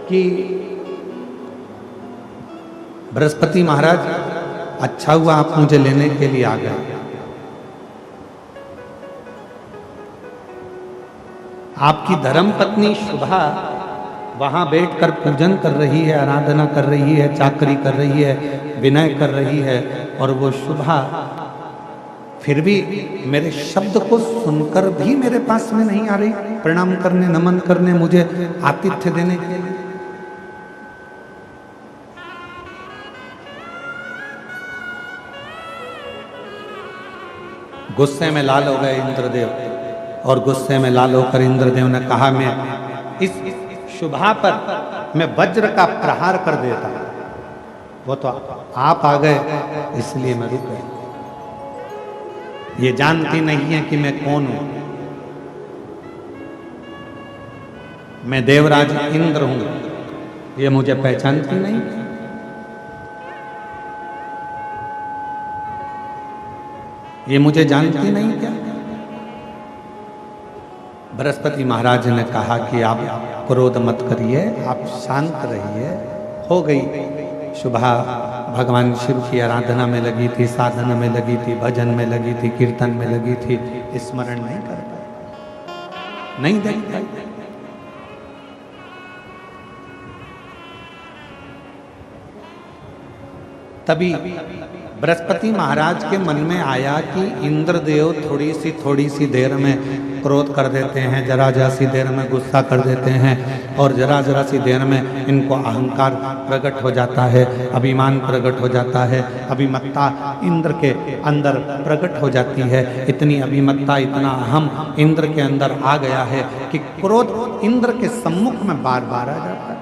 कि बृहस्पति महाराज, अच्छा हुआ आप मुझे लेने के लिए आ गए। आपकी धर्म पत्नी शुभा वहां बैठकर पूजन कर रही है, आराधना कर रही है, चाकरी कर रही है, विनय कर रही है, और वो शुभा फिर भी मेरे शब्द को सुनकर भी मेरे पास में नहीं आ रही, प्रणाम करने, नमन करने, मुझे आतिथ्य देने के लिए। गुस्से में लाल हो गए इंद्रदेव, और गुस्से में लाल होकर इंद्रदेव ने कहा, मैं इस शुभा पर मैं वज्र का प्रहार कर देता। वो तो आप आ गए इसलिए मैं रुक गया। ये जानती नहीं है कि मैं कौन हूं। मैं देवराज इंद्र हूं, ये मुझे पहचानती नहीं। ये मुझे जानती नहीं क्या? बृहस्पति महाराज ने कहा कि आप क्रोध मत करिए, आप शांत रहिए। हो गई शुभा भगवान शिव की आराधना में लगी थी, साधना में लगी थी, भजन में लगी थी, कीर्तन में लगी थी, स्मरण नहीं कर पाई, नहीं देख पाई। तभी बृहस्पति महाराज के मन में आया कि इंद्रदेव थोड़ी सी देर में क्रोध कर देते हैं, जरा सी देर में गुस्सा कर देते हैं, और जरा सी देर में इनको अहंकार प्रकट हो जाता है, अभिमान प्रकट हो जाता है, अभिमत्ता इंद्र के अंदर प्रकट हो जाती है। इतनी अभिमत्ता, इतना अहम इंद्र के अंदर आ गया है कि क्रोध इंद्र के सम्मुख में बार बार आ जाता है।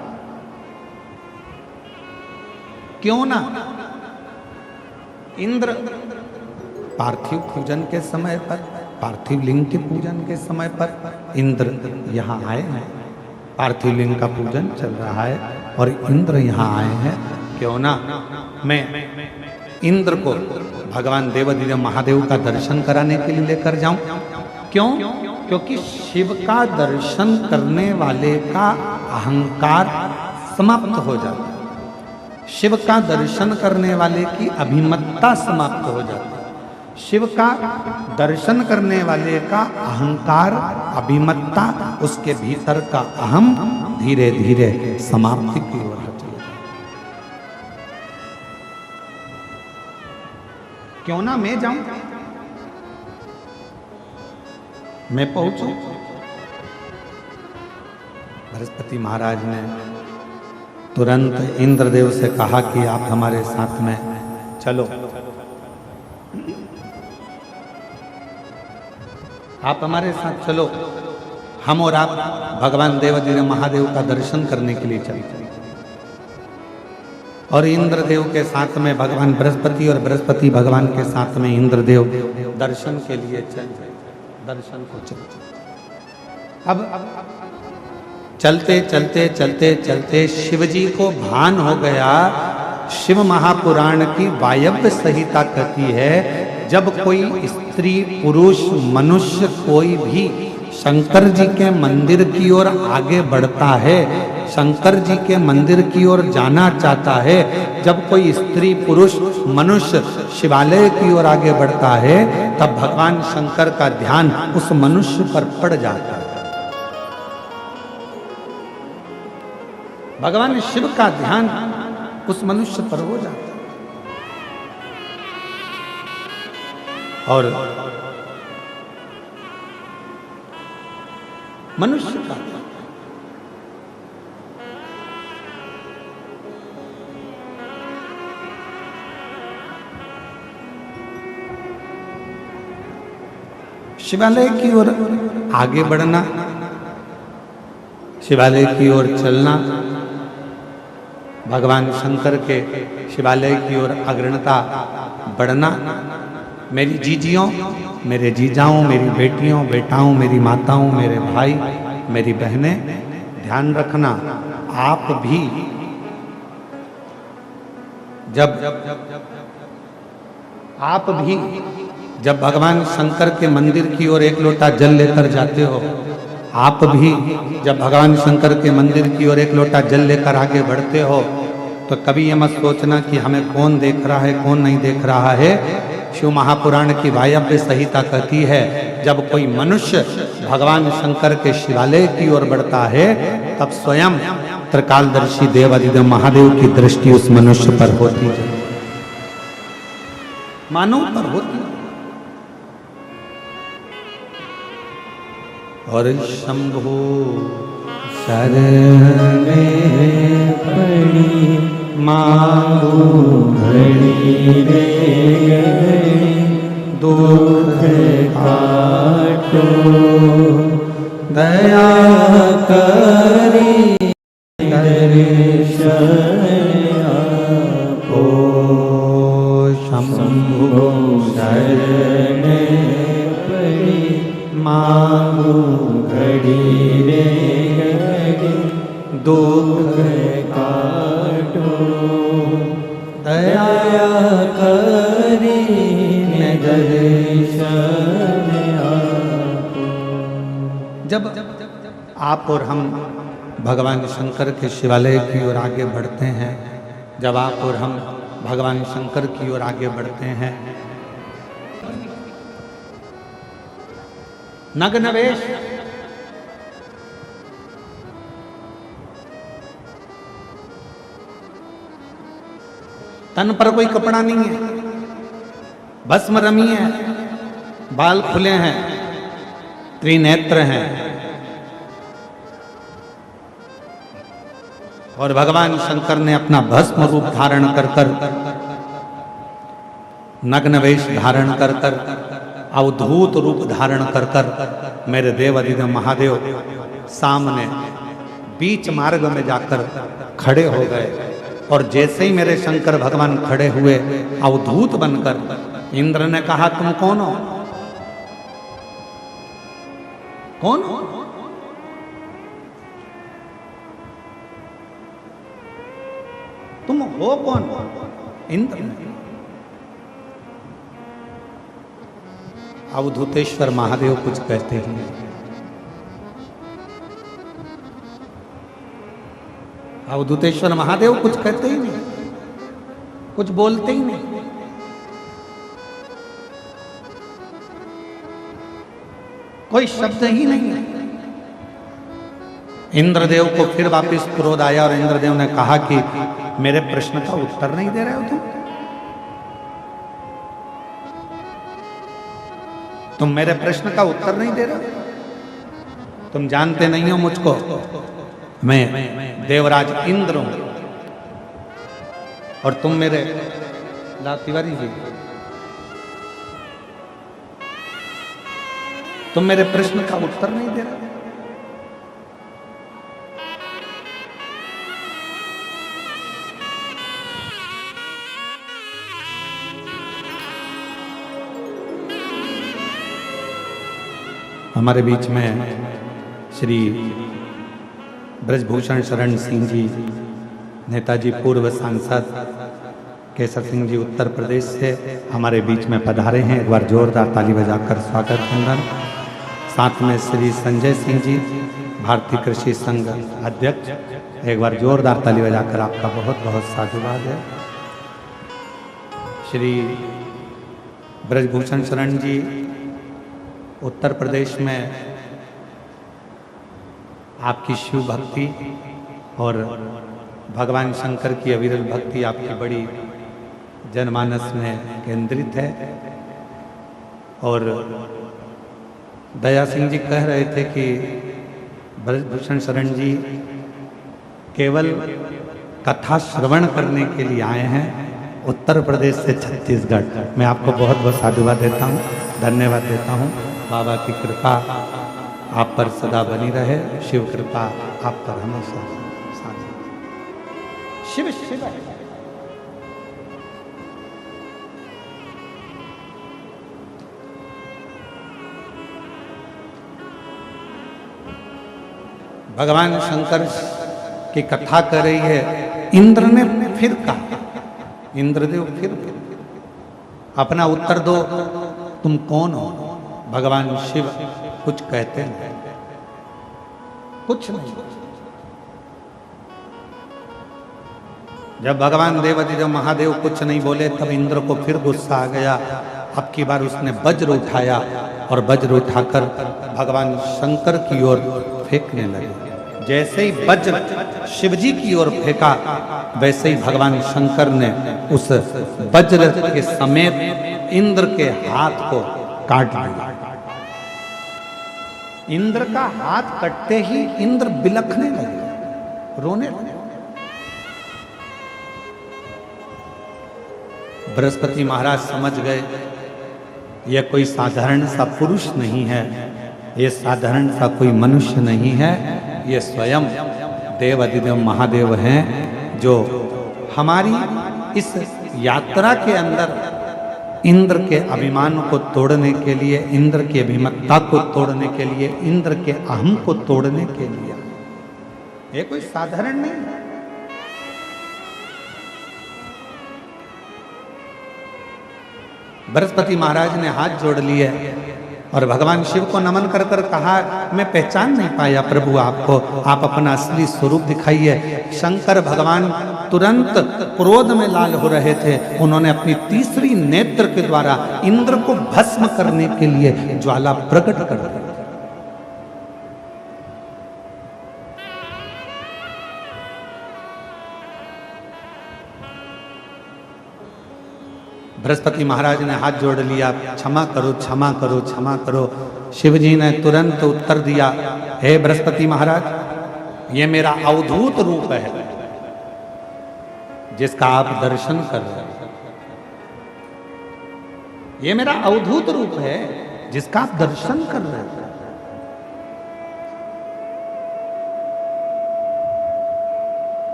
क्यों ना इंद्र पार्थिव पूजन के समय पर, पार्थिव लिंग के पूजन के समय पर इंद्र यहाँ आए हैं, पार्थिव लिंग का पूजन चल रहा है और इंद्र यहाँ आए हैं। क्यों ना मैं इंद्र को भगवान देवाधिदेव महादेव का दर्शन कराने के लिए लेकर जाऊं। क्यों? क्योंकि शिव का दर्शन करने वाले का अहंकार समाप्त हो जाता है, शिव का दर्शन करने वाले की अभिमत्ता समाप्त हो जाती है, शिव का दर्शन करने वाले का अहंकार, अभिमत्ता, उसके भीतर का अहम धीरे धीरे समाप्ति की ओर चले जाए। क्यों ना मैं जाऊं, मैं पहुंचूं। बृहस्पति महाराज ने तुरंत इंद्रदेव से कहा कि आप हमारे साथ में चलो, आप हमारे साथ चलो, हम और आप भगवान देवाधिदेव महादेव का दर्शन करने के लिए चले। और इंद्रदेव के साथ में भगवान बृहस्पति और बृहस्पति भगवान के साथ में इंद्रदेव दर्शन के लिए चले, दर्शन को चले। अब चलते चलते चलते चलते शिवजी को भान हो गया। शिव महापुराण की वायव्य संहिता कहती है, जब कोई स्त्री, पुरुष, मनुष्य कोई भी शंकर जी के मंदिर की ओर आगे बढ़ता है, शंकर जी के मंदिर की ओर जाना चाहता है, जब कोई स्त्री, पुरुष, मनुष्य शिवालय की ओर आगे बढ़ता है, तब भगवान शंकर का ध्यान उस मनुष्य पर पड़ जाता है। भगवान शिव का ध्यान उस मनुष्य पर हो जाता है। और मनुष्य का शिवालय की ओर आगे बढ़ना, शिवालय की ओर चलना, भगवान शंकर के शिवालय की ओर अग्रणता बढ़ना। मेरी जीजियों, मेरे जीजाओं, मेरी बेटियों, बेटाओं, मेरी माताओं, मेरे भाई, मेरी बहनें, ध्यान रखना, आप भी जब भगवान शंकर के मंदिर की ओर एक लोटा जल लेकर जाते हो, आप भी जब भगवान शंकर के मंदिर की ओर एक लोटा जल लेकर आगे बढ़ते हो तो कभी ये मत सोचना कि हमें कौन देख रहा है कौन नहीं देख रहा है। शिव महापुराण की वायव्य संहिता कहती है जब कोई मनुष्य भगवान शंकर के शिवालय की ओर बढ़ता है तब स्वयं त्रिकालदर्शी देवादिदेव महादेव की दृष्टि उस मनुष्य पर होती है, मानव पर होती है। और शंभो शरण में पड़ी मांगो घड़ी रे दुख काटो दया करी दर्शन आपो। शंभो शरण पड़ी मांगो घड़ी रे घड़ी दुख काटो दया करी दर्शन आपो। जब आप और हम भगवान शंकर के शिवालय की ओर आगे बढ़ते हैं, जब आप और हम भगवान शंकर की ओर आगे बढ़ते हैं, नग्न वेश तन पर कोई कपड़ा नहीं है, भस्म रमी है, बाल खुले हैं, त्रिनेत्र हैं और भगवान शंकर ने अपना भस्म रूप धारण कर कर नग्न वेश धारण कर कर अवधूत रूप धारण कर कर मेरे देवादिदेव महादेव सामने बीच मार्ग में जाकर खड़े हो गए। और जैसे ही मेरे शंकर भगवान खड़े हुए अवधूत बनकर, इंद्र ने कहा तुम कौन हो? कौन हो? तुम हो कौन? इंद्र ने। अवधूतेश्वर महादेव कुछ कहते ही नहीं। अवधूतेश्वर महादेव कुछ कहते ही नहीं, कुछ बोलते ही नहीं। कोई शब्द ही नहीं है। इंद्रदेव को फिर वापस क्रोध आया और इंद्रदेव ने कहा कि मेरे प्रश्न का उत्तर नहीं दे रहे हो तुम मेरे प्रश्न का उत्तर नहीं दे रहे हो। तुम जानते नहीं हो मुझको, मैं देवराज इंद्र हूं और तुम मेरे तिवारी जी तुम मेरे प्रश्न का उत्तर नहीं दे रहे। हमारे बीच में श्री ब्रजभूषण शरण सिंह जी, नेताजी पूर्व सांसद केसर सिंह जी उत्तर प्रदेश से हमारे बीच में पधारे हैं। एक बार जोरदार ताली बजाकर स्वागत वंदन। साथ में श्री संजय सिंह जी, भारतीय कृषि संघ अध्यक्ष, एक बार जोरदार ताली बजाकर आपका बहुत बहुत साधुवाद है। श्री ब्रजभूषण शरण जी उत्तर प्रदेश में आपकी शिव भक्ति और भगवान शंकर की अविरल भक्ति आपकी बड़ी जनमानस में केंद्रित है। और दया सिंह जी कह रहे थे कि ब्रजभूषण शरण जी केवल कथा श्रवण करने के लिए आए हैं उत्तर प्रदेश से छत्तीसगढ़। मैं आपको बहुत बहुत साधुवाद देता हूँ, धन्यवाद देता हूँ। बाबा की कृपा आप पर सदा बनी रहे, शिव कृपा आप पर हमेशा साथ। शिव शिव भगवान शंकर की कथा कर रही है। इंद्र ने फिर कहा, इंद्रदेव फिर अपना उत्तर दो, तुम कौन हो? भगवान शिव कुछ कहते हैं। कुछ नहीं। जब भगवान देवाधिदेव महादेव कुछ नहीं बोले तब इंद्र को फिर गुस्सा आ गया। अब की बार उसने वज्र उठाया और वज्र उठाकर भगवान शंकर की ओर फेंकने लगे। जैसे ही वज्र शिवजी की ओर फेंका वैसे ही भगवान शंकर ने उस वज्र के समेत इंद्र के हाथ को काट दिया। इंद्र का हाथ कटते ही इंद्र बिलखने लगे, रोने लगे। बृहस्पति महाराज समझ गए यह कोई साधारण सा पुरुष नहीं है, यह साधारण सा कोई मनुष्य नहीं है, ये स्वयं देवाधिदेव महादेव हैं जो हमारी इस यात्रा के अंदर इंद्र के अभिमान को तोड़ने के लिए, इंद्र की अभिमत्ता को तोड़ने के लिए, इंद्र के अहम को तोड़ने के लिए, ये कोई साधारण नहीं है। बृहस्पति महाराज ने हाथ जोड़ लिए और भगवान शिव को नमन कर कर कहा, मैं पहचान नहीं पाया प्रभु आपको, आप अपना असली स्वरूप दिखाइए। शंकर भगवान तुरंत क्रोध में लाल हो रहे थे। उन्होंने अपनी तीसरी नेत्र के द्वारा इंद्र को भस्म करने के लिए ज्वाला प्रकट कर दी। बृहस्पति महाराज ने हाथ जोड़ लिया, क्षमा करो क्षमा करो क्षमा करो। शिवजी ने तुरंत उत्तर दिया, हे बृहस्पति महाराज, ये मेरा अवधूत रूप है जिसका आप दर्शन कर रहे हैं। ये मेरा अवधूत रूप है जिसका आप दर्शन कर रहे हैं।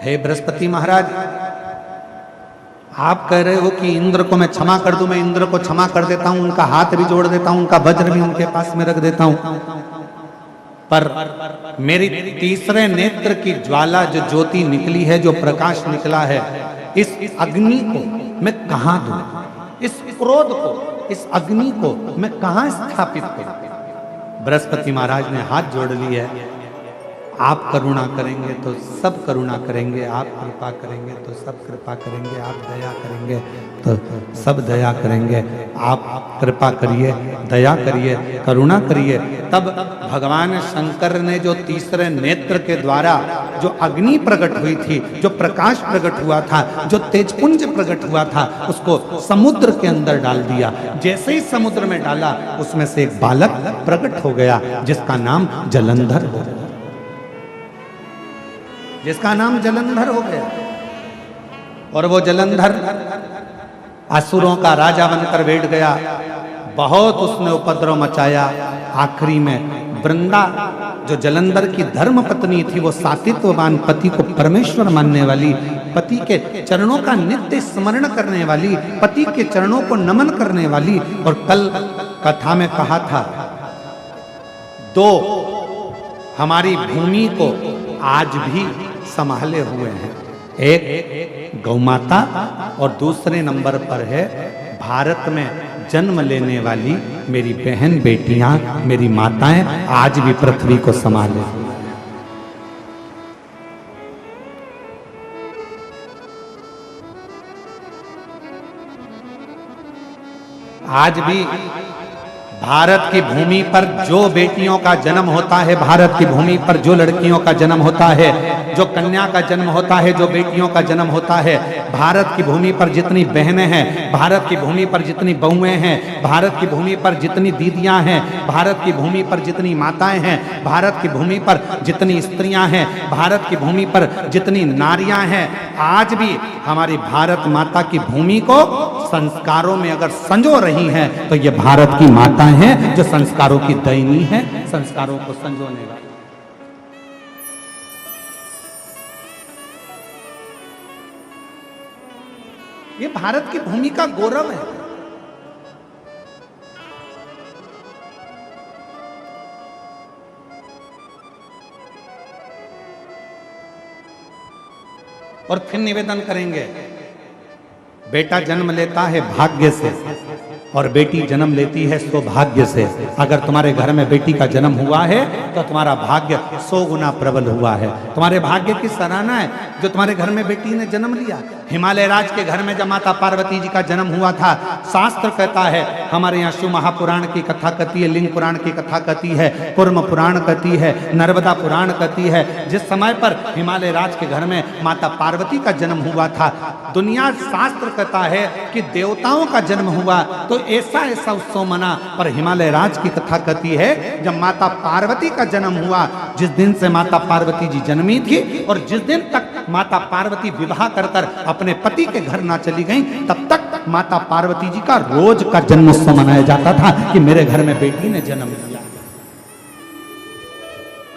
हे बृहस्पति महाराज, आप कह रहे हो कि इंद्र को मैं क्षमा कर दूं, मैं इंद्र को क्षमा कर देता हूं, उनका हाथ भी जोड़ देता हूं, उनका वज्र भी उनके पास में रख देता हूं, पर मेरी तीसरे नेत्र की ज्वाला जो ज्योति निकली है, जो प्रकाश निकला है, इस अग्नि को मैं कहां दूं? इस क्रोध को, इस अग्नि को मैं कहां स्थापित करूं? बृहस्पति महाराज ने हाथ जोड़ लिए, आप करुणा करेंगे तो सब करुणा करेंगे, आप कृपा करेंगे तो सब कृपा करेंगे, आप दया करेंगे तो सब दया करेंगे। आप कृपा करिए, दया करिए, करुणा करिए। तब भगवान शंकर ने जो तीसरे नेत्र के द्वारा जो अग्नि प्रकट हुई थी, जो प्रकाश प्रकट हुआ था, जो तेजपुंज प्रकट हुआ था, उसको समुद्र के अंदर डाल दिया। जैसे ही समुद्र में डाला, उसमें से एक बालक प्रकट हो गया जिसका नाम जलंधर हो गया, जिसका नाम जलंधर हो गया। और वो जलंधर असुरों का राजा बनकर बैठ गया। बहुत उसने उपद्रव मचाया। आखिरी में वृंदा जो जलंधर की धर्म पत्नी थी, वो सातित्ववान पति को परमेश्वर मानने वाली, पति के चरणों का नित्य स्मरण करने वाली, पति के चरणों को नमन करने वाली। और कल कथा में कहा था, दो हमारी भूमि को आज भी संभाले हुए हैं, एक गौमाता और दूसरे नंबर पर है भारत में जन्म लेने वाली मेरी बहन बेटियां, मेरी माताएं आज भी पृथ्वी को संभाले। आज भी भारत की भूमि पर जो बेटियों का जन्म होता है, भारत की भूमि पर जो लड़कियों का जन्म होता है, जो कन्या का जन्म होता है, जो बेटियों का जन्म होता है, भारत की भूमि पर जितनी बहनें हैं, भारत की भूमि पर जितनी बहुएं हैं, भारत की भूमि पर जितनी दीदियां हैं, भारत की भूमि पर जितनी माताएं हैं, भारत की भूमि पर जितनी स्त्रियां हैं, भारत की भूमि पर जितनी नारियां हैं, आज भी हमारी भारत माता की भूमि को संस्कारों में अगर संजो रही हैं तो ये भारत की माताएं हैं जो संस्कारों की दैनी है, संस्कारों को संजोने वाली। ये भारत की भूमि का गौरव है। और फिर निवेदन करेंगे, बेटा जन्म लेता है भाग्य से, और बेटी जन्म लेती है सौभाग्य से। अगर तुम्हारे घर में बेटी का जन्म हुआ है तो तुम्हारा भाग्य 100 गुना प्रबल हुआ है। तुम्हारे भाग्य की सराहना है जो तुम्हारे घर में बेटी ने जन्म लिया। हिमालय राज के घर में जब माता पार्वती जी का जन्म हुआ था, शास्त्र कहता है, हमारे यहाँ शिव महापुराण की कथा कहती है, लिंग पुराण की कथा कहती है, कुर्म पुराण कहती है, नर्मदा पुराण कहती है, जिस समय पर हिमालय राज के घर में माता पार्वती का जन्म हुआ था, दुनिया शास्त्र कहता है कि देवताओं का जन्म हुआ तो ऐसा ऐसा उत्सव मना। पर हिमालय राज की कथा कहती है जब माता पार्वती का जन्म हुआ, जिस दिन से माता पार्वती जी जन्मी थी और जिस दिन तक माता पार्वती विवाह कर कर अपने पति के घर ना चली गई, तब तक माता पार्वती जी का रोज का जन्मोत्सव मनाया जाता था कि मेरे घर में बेटी ने जन्म लिया,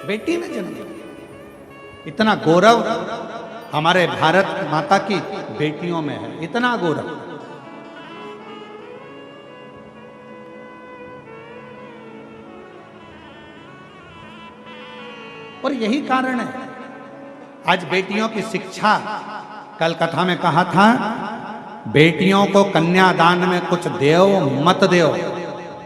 बेटी ने जन्म लिया। इतना गौरव हमारे भारत माता की बेटियों में है, इतना गौरव। और यही कारण है आज बेटियों की शिक्षा, कल कथा में कहा था, बेटियों को कन्यादान में कुछ देओ मत देओ,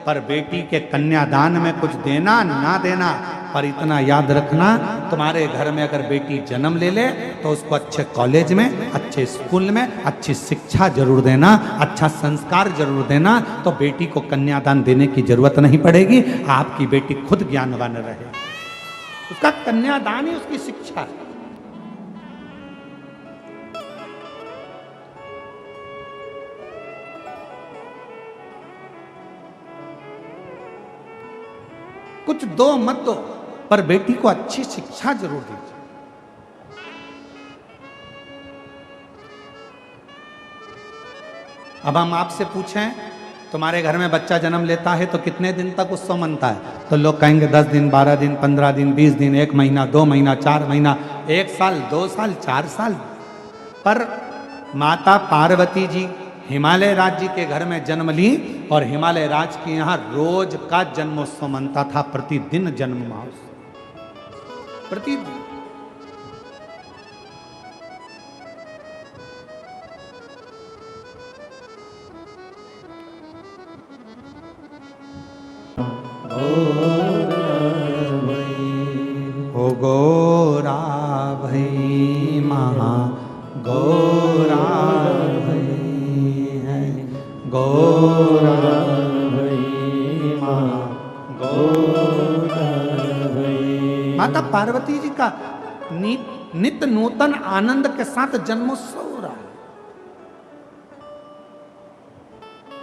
पर बेटी के कन्यादान में कुछ देना ना देना। पर इतना याद रखना, तुम्हारे घर में अगर बेटी जन्म ले ले तो उसको अच्छे कॉलेज में, अच्छे स्कूल में अच्छी शिक्षा जरूर देना, अच्छा संस्कार जरूर देना, तो बेटी को कन्यादान देने की जरूरत नहीं पड़ेगी। आपकी बेटी खुद ज्ञानवान रहे, उसका कन्यादान ही उसकी शिक्षा है। कुछ दो मत दो, पर बेटी को अच्छी शिक्षा जरूर दीजिए। अब हम आपसे पूछें, तुम्हारे घर में बच्चा जन्म लेता है तो कितने दिन तक उत्सव मनता है? तो लोग कहेंगे 10 दिन, 12 दिन, 15 दिन, 20 दिन, 1 महीना, 2 महीना, 4 महीना, 1 साल, 2 साल, 4 साल। पर माता पार्वती जी हिमालय राज्य के घर में जन्म ली और हिमालय राज के यहाँ रोज का जन्मोत्सव मनता था, प्रतिदिन जन्म महोत्सव, प्रतिदिन। हो गोरा भई महा गोरा भई है, गोरा भई महा गोरा भई। माता पार्वती जी का नित्य नूतन आनंद के साथ जन्मोत्सव हो रहा है।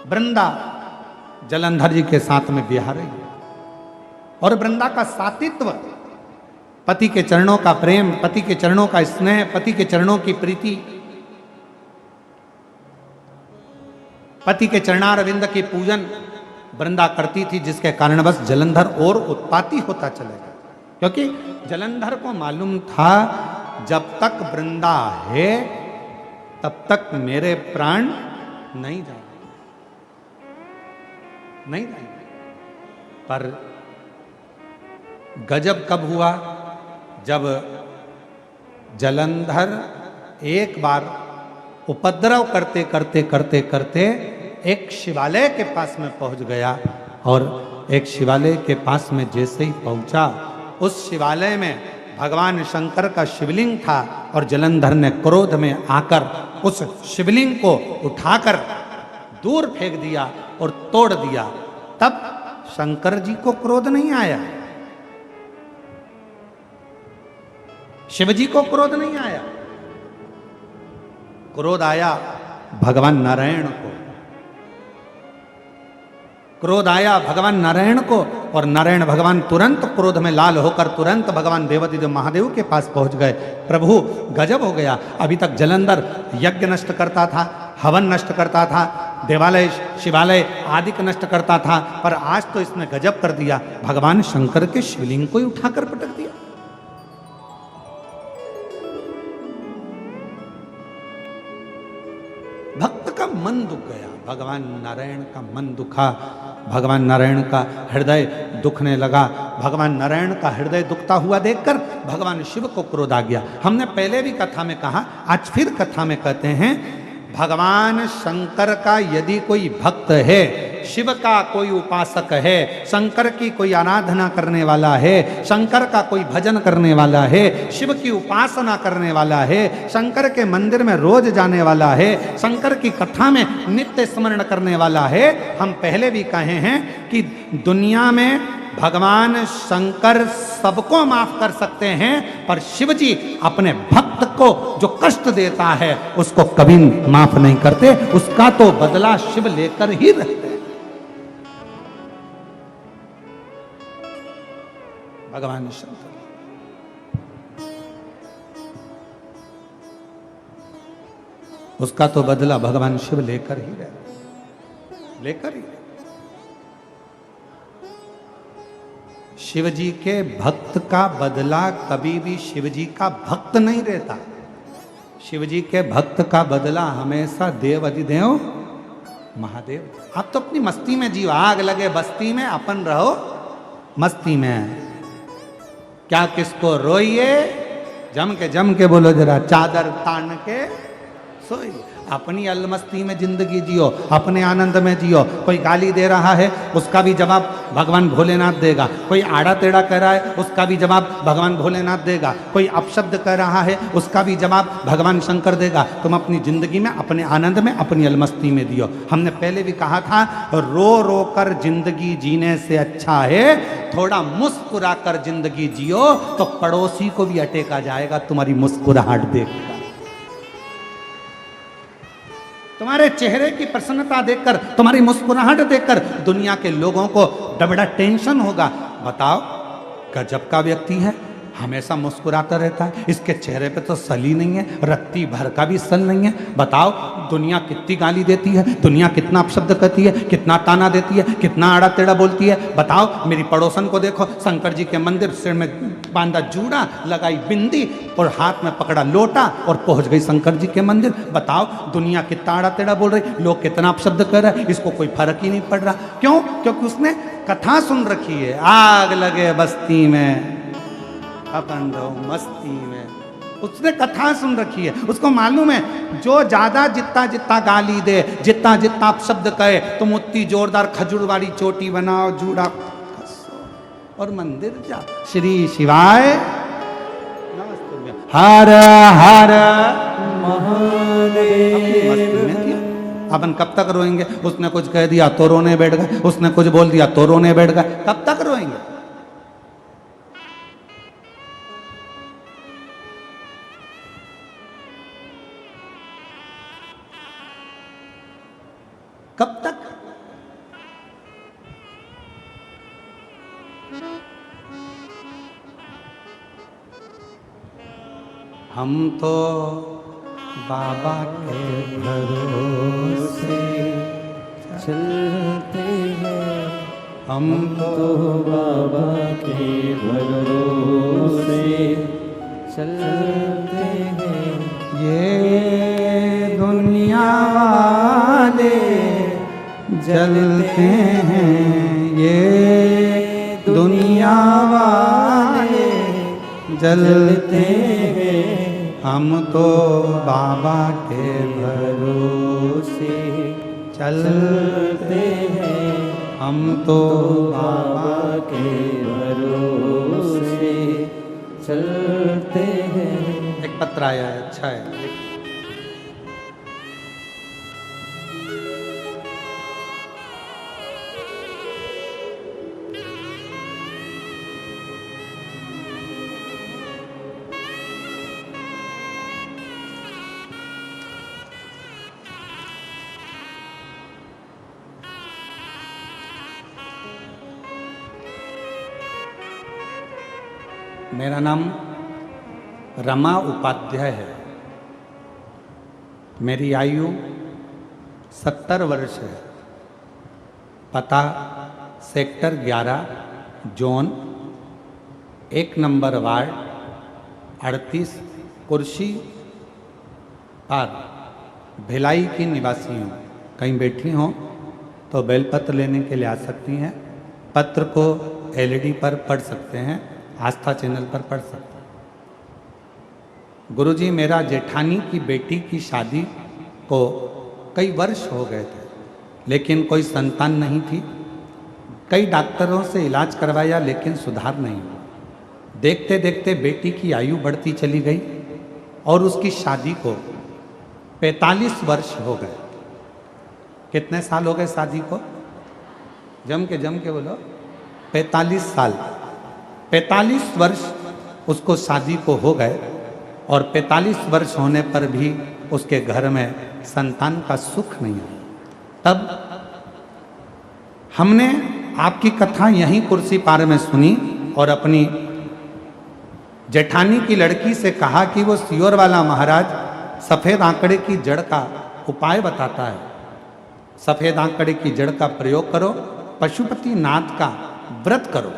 वृंदा जलंधर जी के साथ में विहार है और वृंदा का सातित्व, पति के चरणों का प्रेम, पति के चरणों का स्नेह, पति के चरणों की प्रीति, पति के चरणारविंद की पूजन वृंदा करती थी, जिसके कारणवश जलंधर और उत्पाती होता चलेगा। क्योंकि जलंधर को मालूम था जब तक वृंदा है तब तक मेरे प्राण नहीं जाएंगे, नहीं जाएंगे। पर गजब कब हुआ? जब जलंधर एक बार उपद्रव करते करते करते करते एक शिवालय के पास में पहुंच गया, और एक शिवालय के पास में जैसे ही पहुंचा, उस शिवालय में भगवान शंकर का शिवलिंग था और जलंधर ने क्रोध में आकर उस शिवलिंग को उठाकर दूर फेंक दिया और तोड़ दिया। तब शंकर जी को क्रोध नहीं आया, शिवजी को क्रोध नहीं आया, क्रोध आया भगवान नारायण को, क्रोध आया भगवान नारायण को। और नारायण भगवान तुरंत क्रोध में लाल होकर तुरंत भगवान देवादिदेव महादेव के पास पहुंच गए। प्रभु गजब हो गया, अभी तक जलंधर यज्ञ नष्ट करता था, हवन नष्ट करता था, देवालय शिवालय आदि का नष्ट करता था, पर आज तो इसने गजब कर दिया, भगवान शंकर के शिवलिंग को ही उठाकर पटक दिया। भक्त का मन दुख गया, भगवान नारायण का मन दुखा, भगवान नारायण का हृदय दुखने लगा। भगवान नारायण का हृदय दुखता हुआ देखकर भगवान शिव को क्रोध आ गया। हमने पहले भी कथा में कहा, आज फिर कथा में कहते हैं, भगवान शंकर का यदि कोई भक्त है, शिव का कोई उपासक है, शंकर की कोई आराधना करने वाला है, शंकर का कोई भजन करने वाला है, शिव की उपासना करने वाला है, शंकर के मंदिर में रोज जाने वाला है, शंकर की कथा में नित्य स्मरण करने वाला है। हम पहले भी कहे हैं कि दुनिया में भगवान शंकर सबको माफ कर सकते हैं, पर शिव जी अपने भक्त को जो कष्ट देता है उसको कभी माफ नहीं करते, उसका तो बदला शिव लेकर ही रहते हैं। भगवान शंकर उसका तो बदला भगवान शिव लेकर ही रहते, लेकर ही। शिव जी के भक्त का बदला कभी भी शिव जी का भक्त नहीं रहता। शिव जी के भक्त का बदला हमेशा देव अधिदेव महादेव। आप तो अपनी मस्ती में जीव, आग लगे बस्ती में, अपन रहो मस्ती में। क्या किसको रोइए, जम के बोलो जरा, चादर तान के सोइए। अपनी अलमस्ती में जिंदगी जियो, अपने आनंद में जियो। कोई गाली दे रहा है उसका भी जवाब भगवान भोलेनाथ देगा, कोई आड़ा टेढ़ा कह रहा है उसका भी जवाब भगवान भोलेनाथ देगा, कोई अपशब्द कह रहा है उसका भी जवाब भगवान शंकर देगा। तुम अपनी जिंदगी में, अपने आनंद में, अपनी अलमस्ती में दियो। हमने पहले भी कहा था, रो रो कर जिंदगी जीने से अच्छा है थोड़ा मुस्कुरा कर जिंदगी जियो, तो पड़ोसी को भी अटेका जाएगा तुम्हारी मुस्कुराहट देखकर। तुम्हारे चेहरे की प्रसन्नता देखकर, तुम्हारी मुस्कुराहट देखकर दुनिया के लोगों को बड़ा टेंशन होगा। बताओ, गजब का व्यक्ति है, हमेशा मुस्कुराता रहता है, इसके चेहरे पे तो सल ही नहीं है, रत्ती भर का भी सल नहीं है। बताओ, दुनिया कितनी गाली देती है, दुनिया कितना अपशब्द कहती है, कितना ताना देती है, कितना आड़ा टेढ़ा बोलती है। बताओ, मेरी पड़ोसन को देखो, शंकर जी के मंदिर, सिर में बांधा जूड़ा, लगाई बिंदी और हाथ में पकड़ा लोटा और पहुंच गई शंकर जी के मंदिर। बताओ, दुनिया कितना आड़ा टेढ़ा बोल रही, लोग कितना अपशब्द कर रहे हैं, इसको कोई फर्क ही नहीं पड़ रहा। क्यों? क्योंकि उसने कथा सुन रखी है, आग लगे बस्ती में अपन रहो मस्ती में। उसने कथा सुन रखी है, उसको मालूम है जो ज्यादा जितना जितना गाली दे, जितना जितना शब्द कहे, तुम उतनी जोरदार खजूर वाली चोटी बनाओ, जूड़ा और मंदिर जा। श्री शिवाय नमस्ते। हर हर महादेव। अपन कब तक रोएंगे? उसने कुछ कह दिया तो रोने बैठ गए, उसने कुछ बोल दिया तो रोने बैठ गए। कब तक रोएंगे? कब तक? हम तो बाबा के भरोसे चलते हैं, हम तो बाबा के भरोसे चलते हैं। ये दुनिया वाले जलते हैं, ये दुनिया वाले जलते हैं, हम तो बाबा के भरोसे चलते हैं, हम तो बाबा के भरोसे चलते हैं। एक पत्र आया है, अच्छा है। मेरा नाम रमा उपाध्याय है। मेरी आयु 70 वर्ष है। पता सेक्टर 11 जोन 1 नंबर वार्ड 38 कुर्सी पर भिलाई की निवासी हूँ। कहीं बैठी हों तो बेलपत्र लेने के लिए आ सकती हैं। पत्र को एलईडी पर पढ़ सकते हैं, आस्था चैनल पर पढ़ सकते हैं। गुरुजी, मेरा जेठानी की बेटी की शादी को कई वर्ष हो गए थे, लेकिन कोई संतान नहीं थी। कई डॉक्टरों से इलाज करवाया लेकिन सुधार नहीं हुआ। देखते देखते बेटी की आयु बढ़ती चली गई और उसकी शादी को 45 वर्ष हो गए। कितने साल हो गए शादी को? जम के बोलो। 45 साल। 45 वर्ष उसको शादी को हो गए और 45 वर्ष होने पर भी उसके घर में संतान का सुख नहीं है। तब हमने आपकी कथा यहीं कुर्सी पार में सुनी और अपनी जेठानी की लड़की से कहा कि वो सियोर वाला महाराज सफेद आंकड़े की जड़ का उपाय बताता है। सफेद आंकड़े की जड़ का प्रयोग करो, पशुपति नाथ का व्रत करो।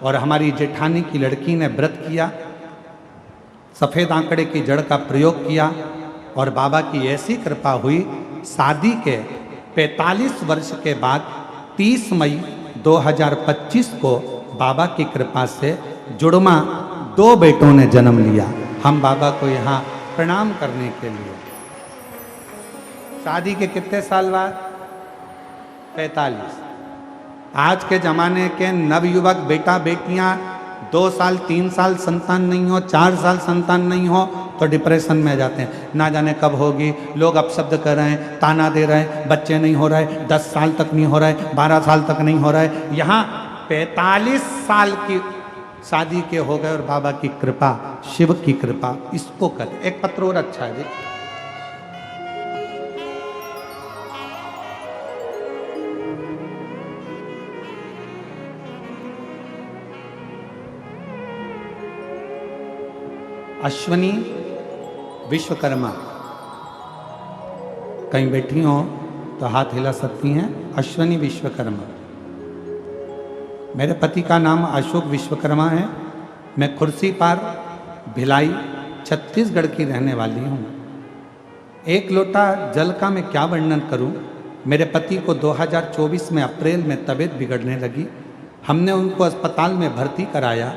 और हमारी जेठानी की लड़की ने व्रत किया, सफेद आंकड़े की जड़ का प्रयोग किया और बाबा की ऐसी कृपा हुई, शादी के 45 वर्ष के बाद 30 मई 2025 को बाबा की कृपा से जुड़मा 2 बेटों ने जन्म लिया। हम बाबा को यहाँ प्रणाम करने के लिए। शादी के कितने साल बाद? 45। आज के जमाने के नवयुवक बेटा बेटियां 2 साल 3 साल संतान नहीं हो, 4 साल संतान नहीं हो तो डिप्रेशन में जाते हैं। ना जाने कब होगी, लोग अपशब्द कर रहे हैं, ताना दे रहे हैं, बच्चे नहीं हो रहे, 10 साल तक नहीं हो रहे, 12 साल तक नहीं हो रहे। यहाँ 45 साल की शादी के हो गए और बाबा की कृपा, शिव की कृपा, इसको कर। एक पत्र और अच्छा है जी। अश्वनी विश्वकर्मा, कहीं बैठी हो तो हाथ हिला सकती हैं। अश्वनी विश्वकर्मा। मेरे पति का नाम अशोक विश्वकर्मा है। मैं खुर्सी पार भिलाई छत्तीसगढ़ की रहने वाली हूँ। एक लोटा जल का मैं क्या वर्णन करूँ। मेरे पति को 2024 में अप्रैल में तबीयत बिगड़ने लगी। हमने उनको अस्पताल में भर्ती कराया।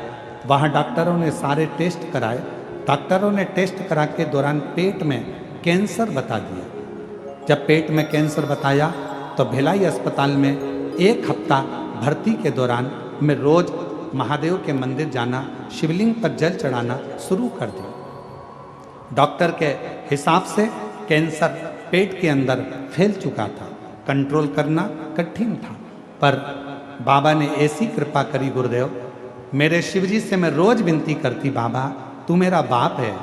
वहाँ डॉक्टरों ने सारे टेस्ट कराए। डॉक्टरों ने टेस्ट करा के दौरान पेट में कैंसर बता दिया। जब पेट में कैंसर बताया तो भिलाई अस्पताल में 1 हफ्ता भर्ती के दौरान मैं रोज महादेव के मंदिर जाना, शिवलिंग पर जल चढ़ाना शुरू कर दिया। डॉक्टर के हिसाब से कैंसर पेट के अंदर फैल चुका था, कंट्रोल करना कठिन था। पर बाबा ने ऐसी कृपा करी गुरुदेव, मेरे शिवजी से मैं रोज विनती करती, बाबा तू मेरा बाप है,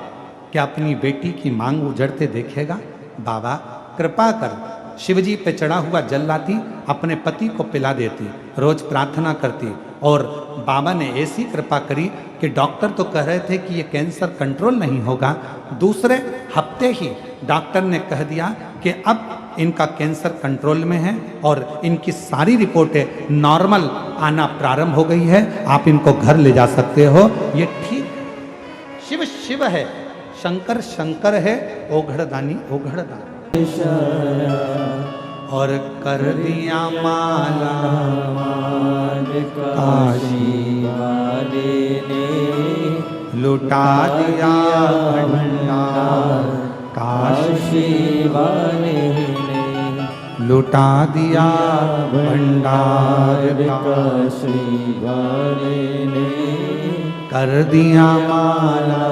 क्या अपनी बेटी की मांग उजड़ते देखेगा? बाबा कृपा कर। शिवजी पे चढ़ा हुआ जल लाती, अपने पति को पिला देती, रोज प्रार्थना करती। और बाबा ने ऐसी कृपा करी कि डॉक्टर तो कह रहे थे कि ये कैंसर कंट्रोल नहीं होगा। दूसरे हफ्ते ही डॉक्टर ने कह दिया कि अब इनका कैंसर कंट्रोल में है और इनकी सारी रिपोर्टें नॉर्मल आना प्रारंभ हो गई है। आप इनको घर ले जा सकते हो। ये ठीक, शिव शिव है, शंकर शंकर है, ओघड़दानी ओघड़दानी। और कर दिया माला काशी वाले ने, लुटा दिया भंडार काशी वाले ने, लुटा दिया भंडार काशी वाले ने, कर दिया माला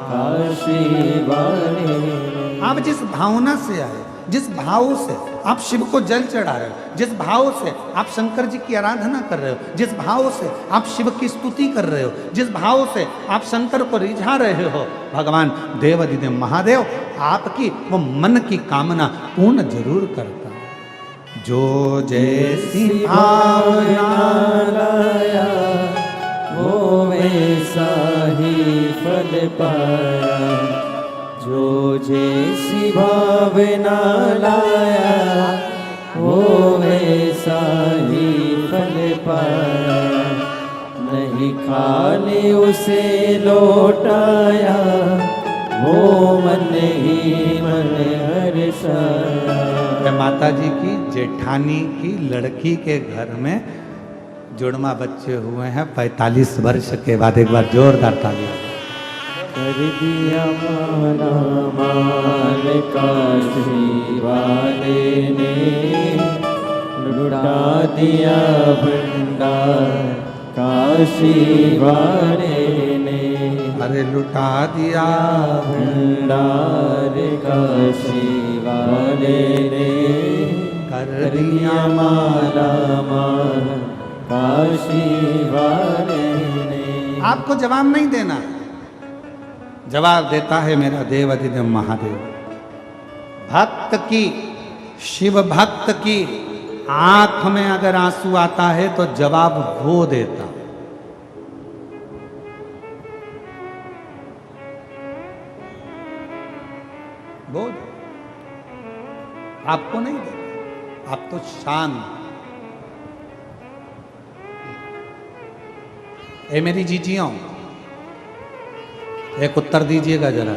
काशी वाले ने। आप जिस भावना से आए, जिस भाव से आप शिव को जल चढ़ा रहे हो, जिस भाव से आप शंकर जी की आराधना कर रहे हो, जिस भाव से आप शिव की स्तुति कर रहे हो, जिस भाव से आप शंकर को रिझा रहे हो, भगवान देवाधिदेव महादेव आपकी वो मन की कामना पूर्ण जरूर करता है। जो जैसी भावना लाया वो वैसा ही फल पाया, जो जैसी भावना लाया वो वैसा ही फल पाया, नहीं खाली उसे लौटाया वो मन ही मन हर्षाया। माता जी की जेठानी की लड़की के घर में जुड़मा बच्चे हुए हैं 45 वर्ष के बाद। एक बार जोरदार ताली। कर दिया माला माल काशी वाले ने, लुटा दिया भंडार काशी वाले ने। अरे लुटा दिया भंडार काशी वाले ने, कर दिया माला माल काशी वाले ने। आपको जवाब नहीं देना, जवाब देता है मेरा देवाधिदेव महादेव। भक्त की, शिव भक्त की आंख में अगर आंसू आता है तो जवाब वो देता। बोल, आपको नहीं देता, आप तो शांत। ए मेरी जीजियों, एक उत्तर दीजिएगा जरा।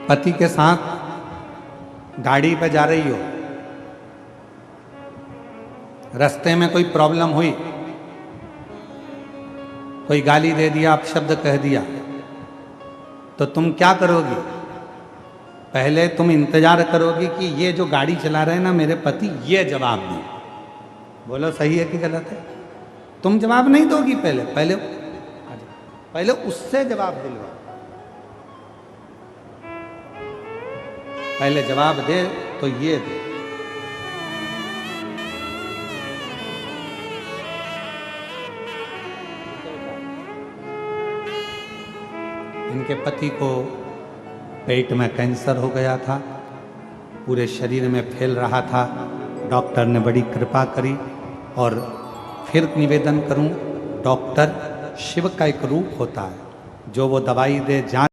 पति के साथ गाड़ी पे जा रही हो, रास्ते में कोई प्रॉब्लम हुई, कोई गाली दे दिया, अपशब्द कह दिया, तो तुम क्या करोगी? पहले तुम इंतजार करोगी कि ये जो गाड़ी चला रहे हैं ना मेरे पति, ये जवाब दें। बोलो सही है कि गलत है? तुम जवाब नहीं दोगी, पहले उससे जवाब दिलवा। पहले जवाब दे तो ये दे। इनके पति को पेट में कैंसर हो गया था, पूरे शरीर में फैल रहा था। डॉक्टर ने बड़ी कृपा करी। और फिर निवेदन करूं, डॉक्टर शिव का एक रूप होता है, जो वो दवाई दे जान